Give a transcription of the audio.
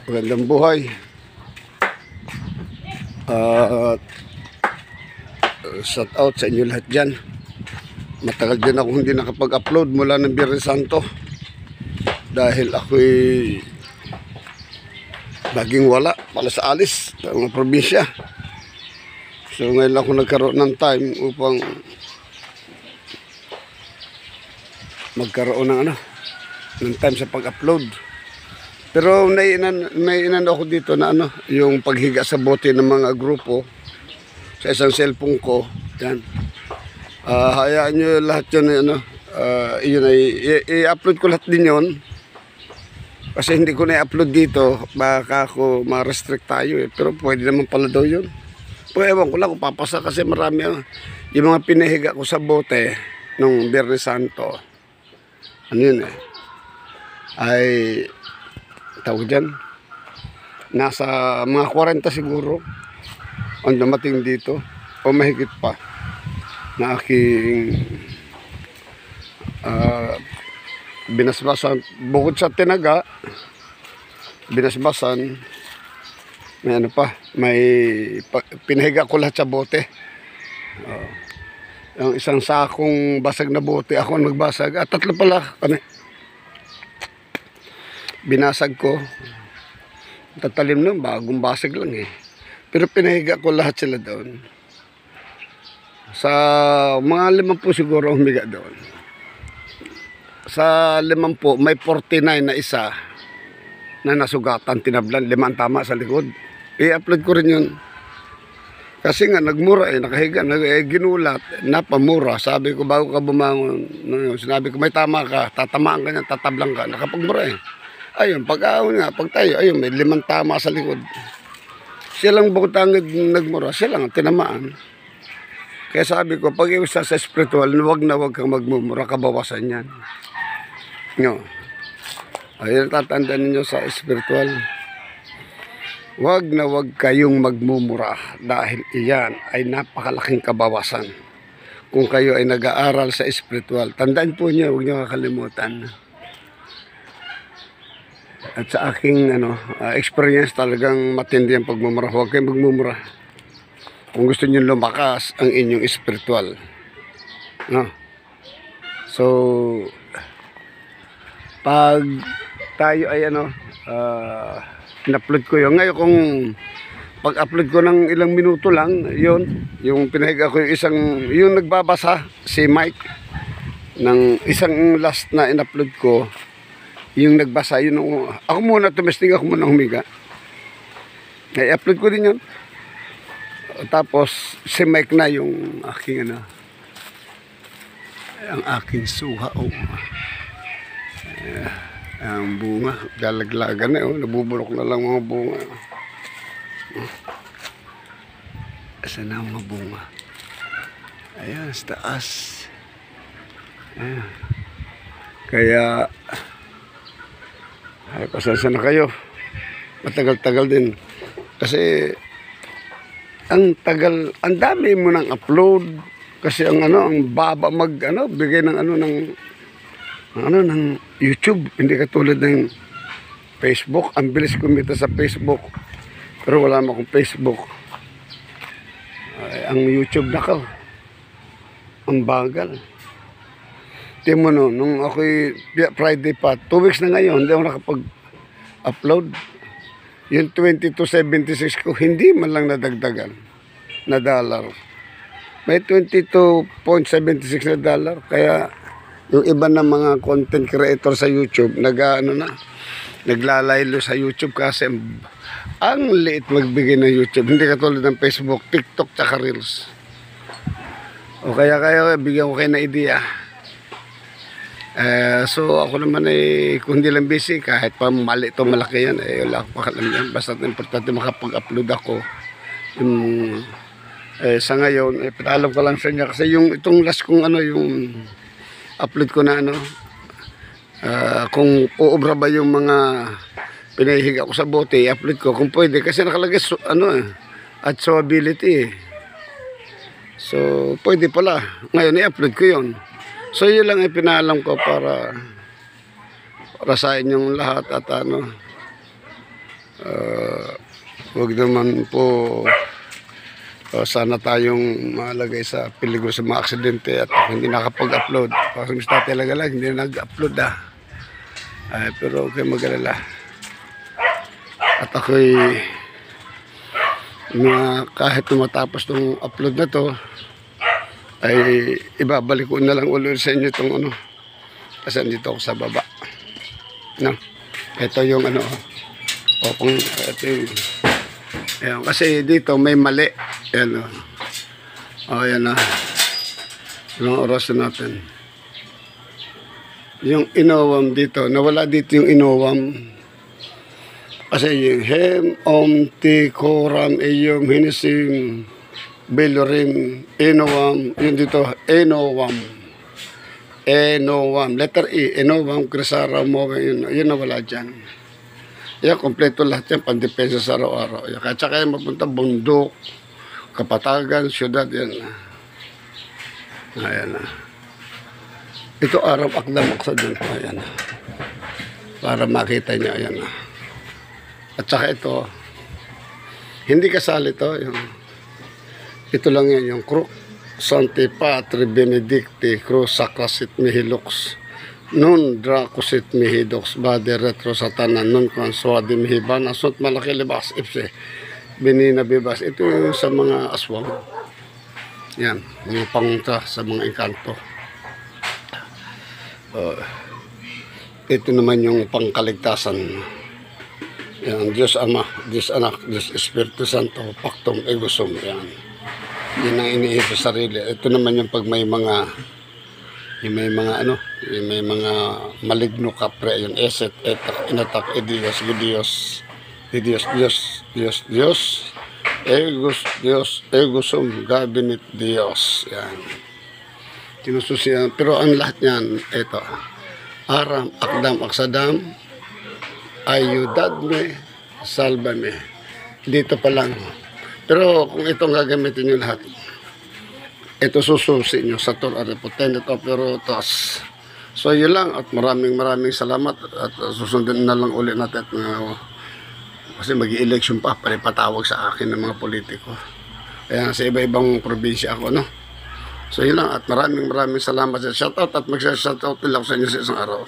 Magandang buhay. At shout out sa inyo lahat dyan. Matagal din ako hindi nakapag-upload mula ng Biyernes Santo dahil ako'y laging wala pala sa alis sa mga probinsya. So ngayon ako nagkaroon ng time upang magkaroon ng time sa pag-upload. Pero may inan ako dito na yung paghiga sa bote ng mga grupo sa isang cellphone ko. Yan. Hayaan nyo lahat yun, yun ay i-upload ko lahat din yun. Kasi hindi ko na-upload dito, baka ako ma-restrict tayo eh. Pero pwede naman pala daw yun. Pero ewan ko lang kung papasa kasi marami yung mga pinahiga ko sa bote nung Biyernes Santo. Ano yun eh? Ay tawag dyan, nasa mga 40 siguro ang dumating dito o mahigit pa na aking binasbasan. Bukod sa tinaga, binasbasan, may may pinahiga ko lahat sa bote. Yung isang sakong basag na bote ako nagbasag at tatlo pala binasag ko. Tatalim nun, bagong basag lang eh. Pero pinahiga ko lahat sila doon. Sa mga 50 siguro humiga doon. Sa 50 may 49 na isa na nasugatan, tinablan, 5 tama sa likod. I-upload ko rin yun. Kasi nga nagmura eh, nakahiga, ginulat, napamura. Sabi ko bago ka bumangon, sinabi ko may tama ka, tatamaan ka niya, tatablang ka, nakapagmura eh. Ayun, pag-ahon nga, pag tayo, ayun, may 5 tama sa likod. Siya lang bukod ang nagmura, siya lang tinamaan. Kaya sabi ko, pag iwisa sa spiritual, wag kang magmumura, kabawasan yan. No. Ayun, tatandaan ninyo sa spiritual. Wag kayong magmumura dahil iyan ay napakalaking kabawasan. Kung kayo ay nag-aaral sa spiritual, tandaan po niyo, huwag niyo kakalimutan. At sa aking experience talagang matindi ang pagmumura. Huwag kayong magmumura. Kung gusto niyo lumakas ang inyong spiritual. No? So, pag tayo ay in-upload ko yun. Ngayon kung pag-upload ko ng ilang minuto lang, yun, yung pinahiga ko yung nagbabasa, si Mike, ng isang last na in-upload ko, yung nagbasa, yun, ako muna tumesting, ako muna humiga. I-upload ko din yun. Tapos, si Mike na yung aking ang aking suha. Ang bunga, galaglagan na nabubulok na lang mga bunga. Asan na mga bunga? Ayan, sa taas. Ayan. Kaya ay pasensya na kayo, matagal-tagal din kasi ang tagal, ang dami mo nang upload kasi ang baba bigay ng ng YouTube, hindi katulad ng Facebook. Ang bilis kumita sa Facebook pero wala mo akong Facebook. Ang YouTube nakaw ang bagal. Tingnan mo nung ako'y Friday pa, 2 weeks na ngayon, hindi ako nakapag-upload. Yung 22.76 ko, hindi man lang nadagdagan na dollar. May 22.76 na dollar. Kaya yung iba na mga content creator sa YouTube, naglalaylo sa YouTube kasi ang liit magbigay ng YouTube. Hindi katulad ng Facebook, TikTok, tsaka Reels. O kaya bigyan ko kayo na idea. So ako naman kung hindi lang busy, kahit pa mali ito malaki yan, wala akong pakalam yan. Basta importante makapag-upload ako. Sa ngayon, pinalam ko lang sa inyo kasi itong last kong yung upload ko na kung uubra ba yung mga pinahihiga ko sa bote, i-upload ko kung pwede kasi nakalagay at showability. So pwede pala. Ngayon i-upload ko yon. So yun lang ay pinalam ko para sa inyong lahat at Huwag naman po sana tayong malagay sa peligro sa mga aksidente at hindi nakapag-upload. Kasi Mr. talaga lang, hindi nag-upload Ay, pero okay mag-alala. At ako'y kahit matapos tong upload na to, ay ibabalik ko na lang ulit sa inyo itong ano. Kasi andito ako sa baba. No? Ito yung ano. Ito yung ayan, kasi dito may mali. Ayan o. Ayan na. Ilang oras na natin. Yung inowam dito. Nawala dito yung inowam. Kasi yung hem, om, ti, koram, iyom, hinisim, belorim, inowam. Yun dito, inowam. Enowam. Letter E. Enowam, krisara, mo. Yun nawala dyan. Yan, kompleto lahat yan, pandepensa sa araw-araw. Yan, kahit saka yan mapunta, bundok, kapatagan, syudad, yan. Ayan na. Ito araw akdam sa dun. Ayan na. Para makita nyo, ayan na. At saka ito, hindi kasali ito. Ito lang yan, yung Crux Sancti Patri Benedicti Crux Sacrasit Mihilux Nun Dracosit Mihidox Bade Retro Satana Nun Conswadi Mihibana Sut Malaki Libas Ipse Benina Bibas. Ito yung sa mga aswang. Yan, mga pangunta sa mga engkanto. Ito naman yung pangkaligtasan. Yan, Diyos Ama, Diyos Anak, Diyos Espiritu Santo, Pactum Egosum. Yan. Yan ang iniisip sa sarili. Ito naman yung pag may mga may mga maligno kapre, yung eset, etak, inatak, Dios, Dios, Dios, Dios, Dios, Dios, egosum, gabinet, Dios. Yan. Sinususiyan. Pero ang lahat niyan, ito. Aram, akdam, aksadam, ayudadme, salvame. Dito pa lang. Pero kung itong gagamitin nyo lahat, ito sususi nyo sa Torah Repotenet Operotas. So yun lang at maraming salamat at susundin na lang ulit natin kasi mag-i-election pa, patawag sa akin ng mga politiko. Kaya sa iba-ibang probinsya ako, no? So yun lang at maraming salamat sa shoutout at mag-shoutout lang sa inyo sa isang araw.